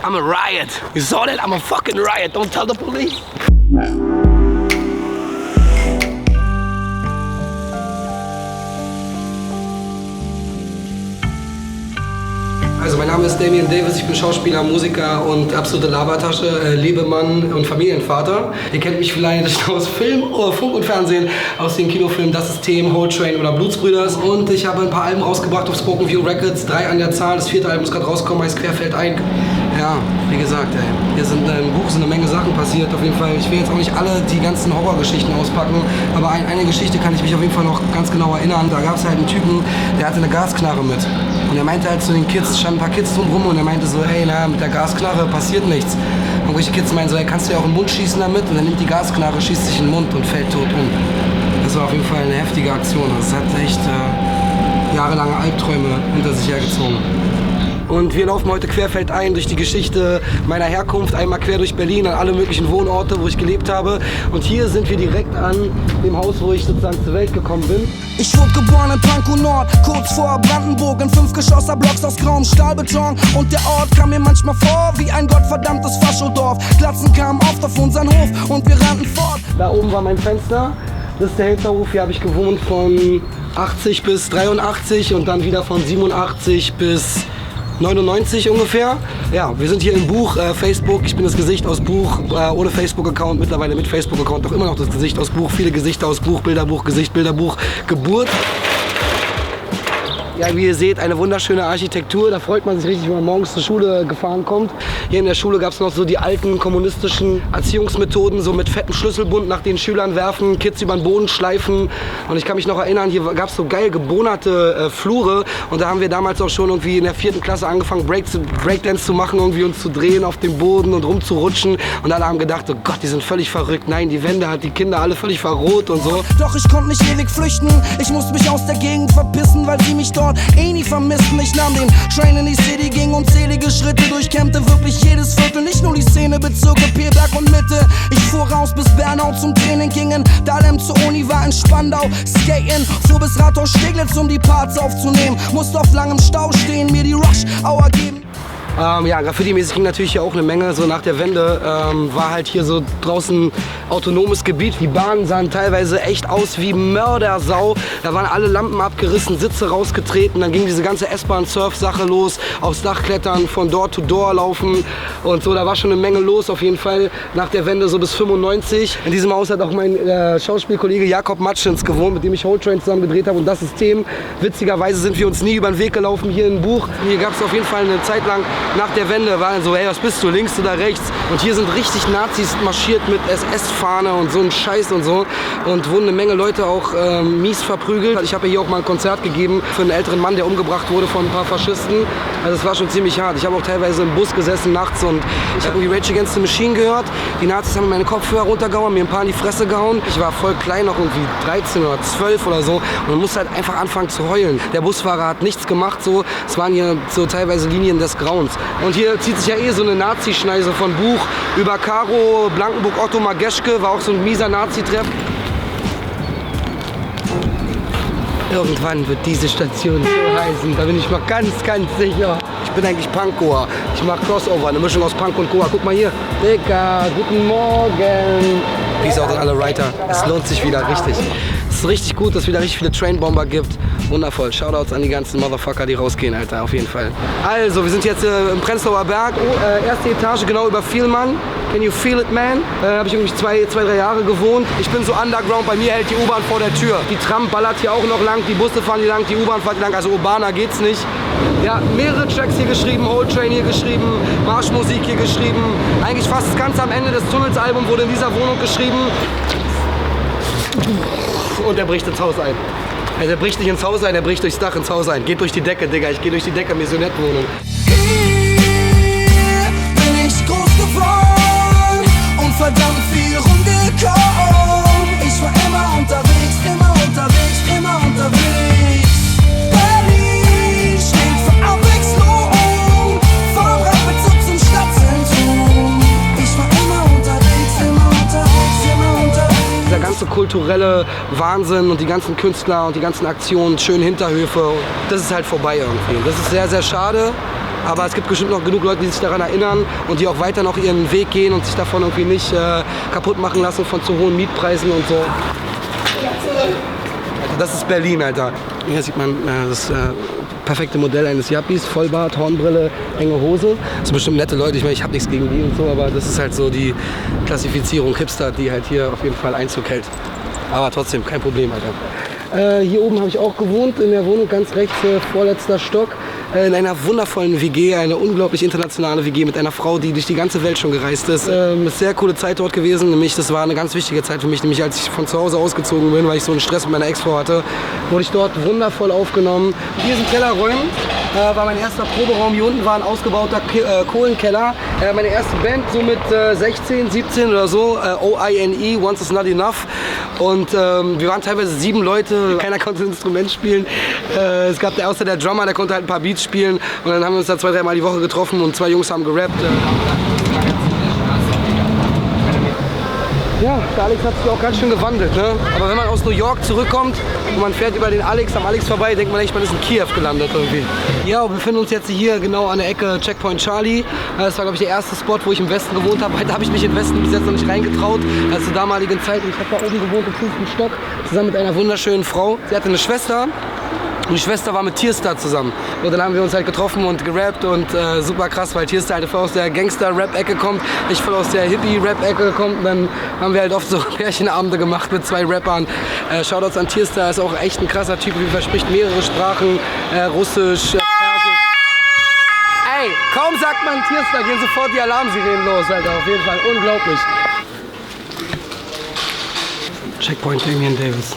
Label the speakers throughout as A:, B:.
A: I'm a riot. You saw that? I'm a fucking riot. Don't tell the police. Also mein Name ist Damian Davis, ich bin Schauspieler, Musiker und absolute Labertasche, Lebemann und Familienvater. Ihr kennt mich vielleicht aus Film, Funk und Fernsehen, aus den Kinofilmen Das System, Whole Train oder Blutsbrüders. Und ich habe ein paar Alben rausgebracht auf Spoken View Records, 3 an der Zahl. Das 4. Album ist gerade rausgekommen, heißt Querfeldein. Ja, wie gesagt, ey, hier sind im Buch sind eine Menge Sachen passiert. Auf jeden Fall, ich will jetzt auch nicht alle die ganzen Horrorgeschichten auspacken, aber eine Geschichte kann ich mich auf jeden Fall noch ganz genau erinnern. Da gab es halt einen Typen, der hatte eine Gasknarre mit. Und er meinte halt zu den Kids, standen ein paar Kids drumrum und er meinte so, hey, na, mit der Gasknarre passiert nichts. Und die Kids meinen so, hey, kannst du ja auch in den Mund schießen damit? Und er nimmt die Gasknarre, schießt sich in den Mund und fällt tot um. Das war auf jeden Fall eine heftige Aktion. Das hat echt jahrelange Albträume hinter sich hergezogen. Und wir laufen heute querfeldein durch die Geschichte meiner Herkunft, einmal quer durch Berlin an alle möglichen Wohnorte, wo ich gelebt habe. Und hier sind wir direkt an dem Haus, wo ich sozusagen zur Welt gekommen bin.
B: Ich wurde geboren in Pankow Nord, kurz vor Brandenburg, in 5 Geschosser Blocks aus grauem Stahlbeton. Und der Ort kam mir manchmal vor wie ein gottverdammtes Faschodorf. Glatzen kamen oft auf unseren Hof und wir rannten fort.
A: Da oben war mein Fenster, das ist der Hinterhof, hier habe ich gewohnt von 80 bis 83 und dann wieder von 87 bis 99 ungefähr. Ja, wir sind hier im Buch, Facebook, ich bin das Gesicht aus Buch, ohne Facebook-Account, mittlerweile mit Facebook-Account, doch immer noch das Gesicht aus Buch, viele Gesichter aus Buch, Bilderbuch, Gesicht, Bilderbuch, Geburt. Ja, wie ihr seht, eine wunderschöne Architektur. Da freut man sich richtig, wenn man morgens zur Schule gefahren kommt. Hier in der Schule gab es noch so die alten kommunistischen Erziehungsmethoden, so mit fettem Schlüsselbund nach den Schülern werfen, Kids über den Boden schleifen. Und ich kann mich noch erinnern, hier gab es so geil gebonerte Flure. Und da haben wir damals auch schon irgendwie in der 4. Klasse angefangen, Breakdance zu machen, irgendwie uns zu drehen auf dem Boden und rumzurutschen. Und alle haben gedacht, oh Gott, die sind völlig verrückt. Nein, die Wände hat die Kinder alle völlig verroht und so.
B: Doch ich konnte nicht ewig flüchten. Ich musste mich aus der Gegend verpissen, weil sie mich dort nie vermissten. Ich nahm den Train in die City, ging unzählige Schritte, durchkämmte wirklich jedes Viertel, nicht nur die Szenebezirke, Pierberg und Mitte. Ich fuhr raus bis Bernau zum Training, ging in Dahlem zur Uni, war in Spandau, skaten, fuhr bis Rathaus Steglitz, um die Parts aufzunehmen. Musste auf langem Stau stehen, mir die Rush-Hour geben.
A: Ja, Graffiti-mäßig ging natürlich hier auch eine Menge. So nach der Wende war halt hier so draußen autonomes Gebiet. Die Bahnen sahen teilweise echt aus wie Mördersau. Da waren alle Lampen abgerissen, Sitze rausgetreten. Dann ging diese ganze S-Bahn-Surf-Sache los. Aufs Dach klettern, von Door to Door laufen und so. Da war schon eine Menge los auf jeden Fall nach der Wende so bis 95. In diesem Haus hat auch mein Schauspielkollege Jakob Matschens gewohnt, mit dem ich Whole Train zusammen gedreht habe. Und das System, witzigerweise sind wir uns nie über den Weg gelaufen hier im Buch. Hier gab es auf jeden Fall eine Zeit lang nach der Wende waren so, hey, was bist du, links oder rechts? Und hier sind richtig Nazis marschiert mit SS-Fahne und so ein Scheiß und so. Und wurden eine Menge Leute auch mies verprügelt. Ich habe hier auch mal ein Konzert gegeben für einen älteren Mann, der umgebracht wurde von ein paar Faschisten. Also es war schon ziemlich hart. Ich habe auch teilweise im Bus gesessen nachts und ich habe irgendwie Rage Against the Machine gehört. Die Nazis haben mir meine Kopfhörer runtergehauen, mir ein paar in die Fresse gehauen. Ich war voll klein, noch irgendwie 13 oder 12 oder so. Und man musste halt einfach anfangen zu heulen. Der Busfahrer hat nichts gemacht, so. Es waren hier so teilweise Linien des Grauens. Und hier zieht sich ja eh so eine Nazi-Schneise von Buch über Karo, Blankenburg, Otto, Mageschke, war auch so ein mieser Nazi-Treff. Irgendwann wird diese Station so heißen, da bin ich mir ganz, ganz sicher. Ich bin eigentlich Punkgoer. Ich mache Crossover, eine Mischung aus Punk und Goa. Guck mal hier. Dicker, guten Morgen. Peace out an alle Writer. Es lohnt sich wieder richtig. Es ist richtig gut, dass es wieder richtig viele Trainbomber gibt. Wundervoll. Shoutouts an die ganzen Motherfucker, die rausgehen, Alter, auf jeden Fall. Also, wir sind jetzt im Prenzlauer Berg. Oh, erste Etage, genau über Vielmann. Can you feel it, man? Habe ich irgendwie 2-3 Jahre gewohnt. Ich bin so underground, bei mir hält die U-Bahn vor der Tür. Die Tram ballert hier auch noch lang, die Busse fahren hier lang, die U-Bahn fährt hier lang. Also urbaner geht's nicht. Ja, mehrere Tracks hier geschrieben, Whole Train hier geschrieben, Marschmusik hier geschrieben. Eigentlich fast ganz am Ende des Tunnels-Albums wurde in dieser Wohnung geschrieben. Und er bricht ins Haus ein. Also er bricht nicht ins Haus ein, er bricht durchs Dach ins Haus ein. Geht durch die Decke, Digga. Ich gehe durch die Decke, Maisonette-Wohnung.
B: Hier bin ich groß geworden und verdammt viel rumgekommen. Ich war immer unterwegs, immer unterwegs, immer unterwegs. Berlin steht für Abwechslung, vom Randbezirk zum Stadtzentrum. Ich war immer unterwegs, immer unterwegs, immer unterwegs.
A: Dieser ganze kulturelle Wahnsinn und die ganzen Künstler und die ganzen Aktionen, schöne Hinterhöfe, das ist halt vorbei irgendwie. Das ist sehr, sehr schade. Aber es gibt bestimmt noch genug Leute, die sich daran erinnern und die auch weiter noch ihren Weg gehen und sich davon irgendwie nicht kaputt machen lassen von zu hohen Mietpreisen und so. Das ist Berlin, Alter. Hier sieht man das perfekte Modell eines Yuppies, Vollbart, Hornbrille, enge Hose. Das sind bestimmt nette Leute, ich meine, ich habe nichts gegen die und so, aber das ist halt so die Klassifizierung Hipster, die halt hier auf jeden Fall Einzug hält. Aber trotzdem, kein Problem, Alter. Hier oben habe ich auch gewohnt, in der Wohnung ganz rechts, vorletzter Stock. In einer wundervollen WG, eine unglaublich internationale WG mit einer Frau, die durch die ganze Welt schon gereist ist. Eine sehr coole Zeit dort gewesen, nämlich das war eine ganz wichtige Zeit für mich, nämlich als ich von zu Hause ausgezogen bin, weil ich so einen Stress mit meiner Ex-Frau hatte, wurde ich dort wundervoll aufgenommen. Hier sind Kellerräume, war mein erster Proberaum, hier unten war ein ausgebauter Kohlenkeller. Meine erste Band, so mit 16, 17 oder so, OINE, Once Is Not Enough. Und wir waren teilweise 7 Leute, keiner konnte ein Instrument spielen. Es gab außer der Drummer, der konnte halt ein paar Beats spielen. Und dann haben wir uns da 2-3 Mal die Woche getroffen und 2 Jungs haben gerappt. Ja, der Alex hat sich auch ganz schön gewandelt, ne? Aber wenn man aus New York zurückkommt und man fährt über den Alex, am Alex vorbei, denkt man echt, man ist in Kiew gelandet irgendwie. Ja, wir befinden uns jetzt hier genau an der Ecke Checkpoint Charlie. Das war, glaube ich, der erste Spot, wo ich im Westen gewohnt habe. Heute habe ich mich im Westen bis jetzt noch nicht reingetraut. Also zur damaligen Zeit. Ich habe da oben gewohnt im 5. Stock, zusammen mit einer wunderschönen Frau. Sie hatte eine Schwester. Und die Schwester war mit Tierstar zusammen. Und dann haben wir uns halt getroffen und gerappt und super krass, weil Tierstar halt voll aus der Gangster-Rap-Ecke kommt, ich voll aus der Hippie-Rap-Ecke kommt. Und dann haben wir halt oft so Pärchenabende gemacht mit 2 Rappern. Shoutouts an Tierstar, ist auch echt ein krasser Typ, wie verspricht mehrere Sprachen, Russisch, Persisch. Ey, kaum sagt man Tierstar, gehen sofort die Alarmsirenen los, Alter, auf jeden Fall, unglaublich. Checkpoint Damian Davis.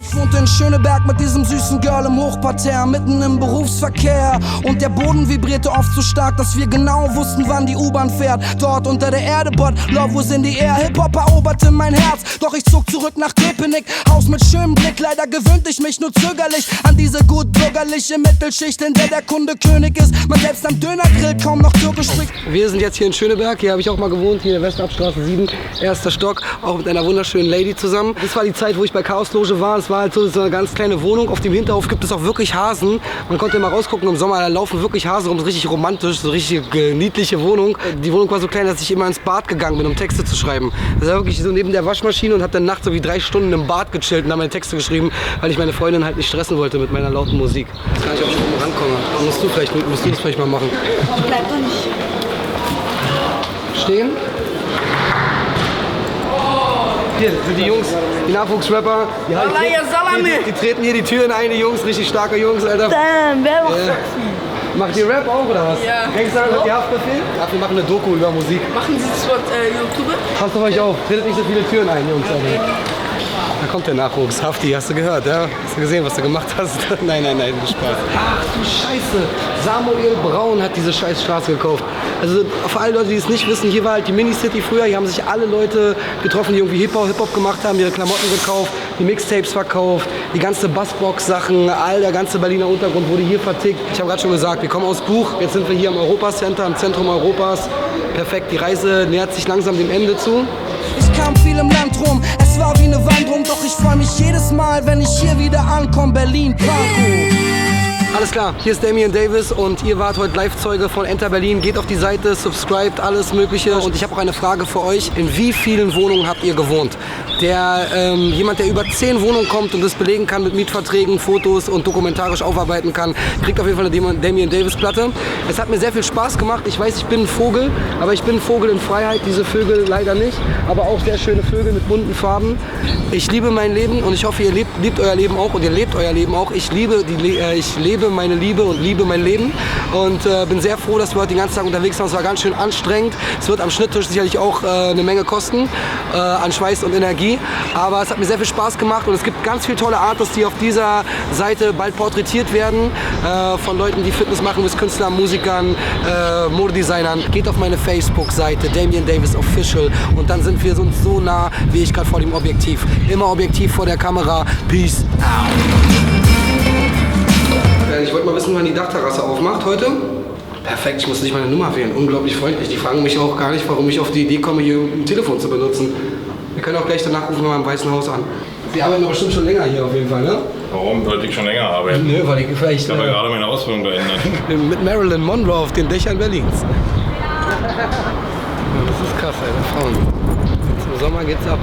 B: Ich wohnte in Schöneberg mit diesem süßen Girl im Hochparterre, mitten im Berufsverkehr. Und der Boden vibrierte oft so stark, dass wir genau wussten, wann die U-Bahn fährt. Dort unter der Erde, but Love was in the air. Hip-Hop eroberte mein Herz, doch ich zog zurück nach Köpenick. Haus mit schönem Blick, leider gewöhnte ich mich nur zögerlich an diese gut bürgerliche Mittelschicht, in der der Kunde König ist. Man selbst am Dönergrill kaum noch Türkisch spricht.
A: Wir sind jetzt hier in Schöneberg, hier habe ich auch mal gewohnt, hier in der Westabstraße 7, 1. Stock, auch mit einer wunderschönen Lady zusammen. Das war die Zeit, wo ich bei Chaosloge war. Es war halt so eine ganz kleine Wohnung. Auf dem Hinterhof gibt es auch wirklich Hasen. Man konnte mal rausgucken im Sommer, da laufen wirklich Hasen rum. Das ist richtig romantisch, so richtig niedliche Wohnung. Die Wohnung war so klein, dass ich immer ins Bad gegangen bin, um Texte zu schreiben. Das war wirklich so neben der Waschmaschine und habe dann nachts so wie 3 Stunden im Bad gechillt und habe meine Texte geschrieben, weil ich meine Freundin halt nicht stressen wollte mit meiner lauten Musik. Ich weiß gar nicht, ob ich oben rankomme. Musst du das vielleicht mal machen?
C: Bleib doch nicht.
A: Stehen. Hier sind die Jungs, die Nachwuchsrapper. Die treten hier die Türen ein, die Jungs, richtig starke Jungs, Alter.
C: Damn, wer macht das?
A: Macht ihr Rap auch oder was?
C: Ja.
A: Gangster, habt ihr Haftbefehl? Ja, wir machen eine Doku über Musik.
C: Machen Sie das für YouTube?
A: Passt auf euch auf, tretet nicht so viele Türen ein, Jungs. Alter. Da kommt der Nachwuchs. Hafti, hast du gehört, ja? Hast du gesehen, was du gemacht hast? Nein, Spaß. Ach du Scheiße, Samuel Braun hat diese scheiß Straße gekauft. Also für alle Leute, die es nicht wissen, hier war halt die Mini-City früher. Hier haben sich alle Leute getroffen, die irgendwie Hip-Hop gemacht haben, ihre Klamotten gekauft, die Mixtapes verkauft, die ganze Bassbox-Sachen, all der ganze Berliner Untergrund wurde hier vertickt. Ich habe gerade schon gesagt, wir kommen aus Buch, jetzt sind wir hier im Europa-Center, im Zentrum Europas. Perfekt, die Reise nähert sich langsam dem Ende zu.
B: Ich kam viel im Land rum, es war wie eine Wanderung, doch ich freu mich jedes Mal, wenn ich hier wieder ankomme, Berlin, Pankow.
A: Alles klar, hier ist Damian Davis und ihr wart heute Live-Zeuge von Enter Berlin. Geht auf die Seite, subscribt, alles mögliche. Und ich habe auch eine Frage für euch. In wie vielen Wohnungen habt ihr gewohnt? Jemand, der über 10 Wohnungen kommt und das belegen kann mit Mietverträgen, Fotos und dokumentarisch aufarbeiten kann, kriegt auf jeden Fall eine Damian Davis Platte. Es hat mir sehr viel Spaß gemacht. Ich weiß, ich bin ein Vogel, aber ich bin ein Vogel in Freiheit. Diese Vögel leider nicht, aber auch sehr schöne Vögel mit bunten Farben. Ich liebe mein Leben und ich hoffe, ihr liebt euer Leben auch und ihr lebt euer Leben auch. Ich lebe meine Liebe und liebe mein Leben und bin sehr froh, dass wir heute den ganzen Tag unterwegs waren. Es war ganz schön anstrengend. Es wird am Schnitttisch sicherlich auch eine Menge kosten an Schweiß und Energie. Aber es hat mir sehr viel Spaß gemacht und es gibt ganz viele tolle Artists, die auf dieser Seite bald porträtiert werden. Von Leuten, die Fitness machen, bis Künstlern, Musikern, Modedesignern. Geht auf meine Facebook-Seite, Damian Davis Official. Und dann sind wir uns so nah, wie ich gerade vor dem Objektiv. Immer Objektiv vor der Kamera. Peace out. Ich wollte mal wissen, wann die Dachterrasse aufmacht heute. Perfekt, ich muss nicht meine Nummer wählen. Unglaublich freundlich. Die fragen mich auch gar nicht, warum ich auf die Idee komme, hier ein Telefon zu benutzen. Wir können auch gleich danach rufen wir mal im Weißen Haus an. Sie arbeiten doch bestimmt schon länger hier auf jeden Fall, ne?
D: Warum? Wollte ich schon länger arbeiten.
A: Nö, weil ich vielleicht
D: Ich habe ja gerade meine Ausbildung beendet.
A: mit Marilyn Monroe auf den Dächern Berlins. Ja, das ist krass, Alter. Frauen. Zum Sommer geht's ab.